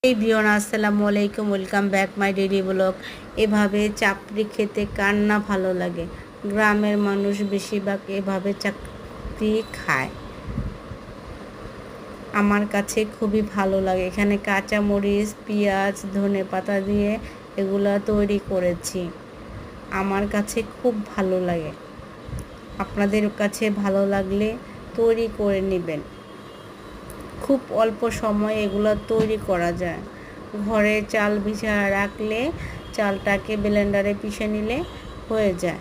Everyone আসসালামু আলাইকুম, welcome back my daily blog. এভাবে চাপড়ি খেতে কার না ভালো লাগে? গ্রামের মানুষ বেশিরভাগ এভাবে চাপড়ি খায়। আমার কাছে খুবই ভালো লাগে। এখানে কাঁচা মরিচ, পেঁয়াজ, ধনেপাতা দিয়ে এগুলা তৈরি করেছি। আমার কাছে খুব ভালো লাগে। আপনাদের কাছে ভালো লাগলে তৈরি করে নেবেন। খুব অল্প সময়ে এগুলো তৈরি করা যায়। ঘরে চাল ভিজা রাখলে চালটাকে ব্লেন্ডারে পিষে নিলে হয়ে যায়।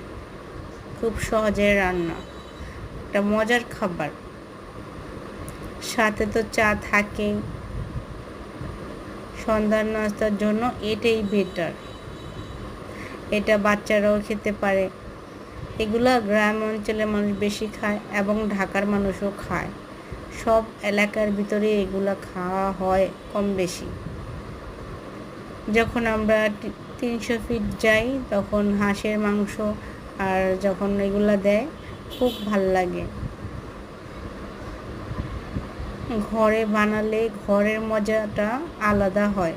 খুব সহজে রান্না, একটা মজার খাবার। সাথে তো চা থাকেই। সন্ধ্যার নাস্তার জন্য এটাই বেটার। এটা বাচ্চারাও খেতে পারে। এগুলা গ্রাম অঞ্চলের মানুষ বেশি খায় এবং ঢাকার মানুষও খায়। সব এলাকার ভিতরে এগুলা খাওয়া হয় কম বেশি। যখন আমরা 300 ফিট যাই তখন হাঁসের মাংস আর যখন এগুলা দেয় খুব ভাল লাগে। ঘরে বানালে ঘরের মজাটা আলাদা হয়।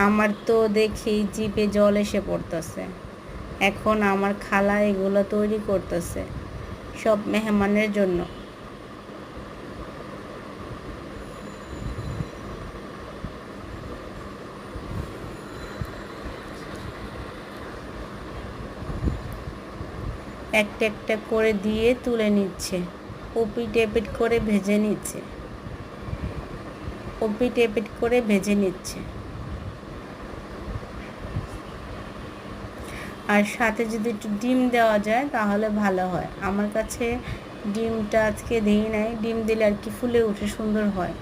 আমার তো দেখেই জিভে জল এসে পড়তেছে। এখন আমার খালা এগুলো তৈরি করতেছে সব মেহমানের জন্য। একটা একটা করে দিয়ে তুলে নিচ্ছে, ওপিট এপিট করে ভেজে নিচ্ছে, ওপিট এপিট করে ভেজে নিচ্ছে। আর সাথে যদি একটু ডিম দেওয়া যায় তাহলে ভালো হয়। আমার কাছে ডিমটা আজকে দিই নাই, ডিম দিলে আর কি ফুলে উঠে সুন্দর হয়।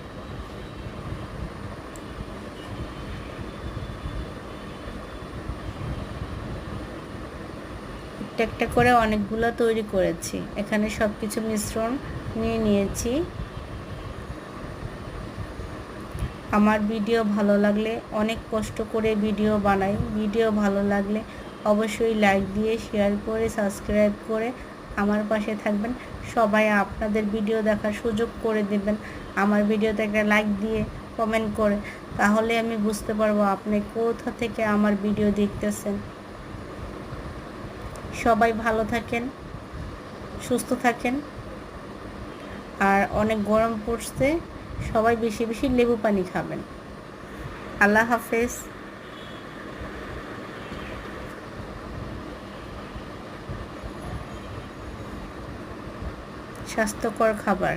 একটা একটা করে অনেকগুলো তৈরি করেছি। এখানে সব কিছু মিশ্রণ নিয়ে নিয়েছি। আমার ভিডিও ভালো লাগলে, অনেক কষ্ট করে ভিডিও বানাই, ভিডিও ভালো লাগলে অবশ্যই লাইক দিয়ে শেয়ার করে সাবস্ক্রাইব করে আমার পাশে থাকবেন। সবাই আপনাদের ভিডিও দেখার সুযোগ করে দেবেন। আমার ভিডিওতে একটা লাইক দিয়ে কমেন্ট করে, তাহলে আমি বুঝতে পারবো আপনি কোথা থেকে আমার ভিডিও দেখতেছেন। সবাই ভালো থাকেন, সুস্থ থাকেন। আর অনেক গরম পড়ছে, সবাই বেশি বেশি লেবু পানি খাবেন। আল্লাহ হাফেজ। স্বাস্থ্যকর খাবার।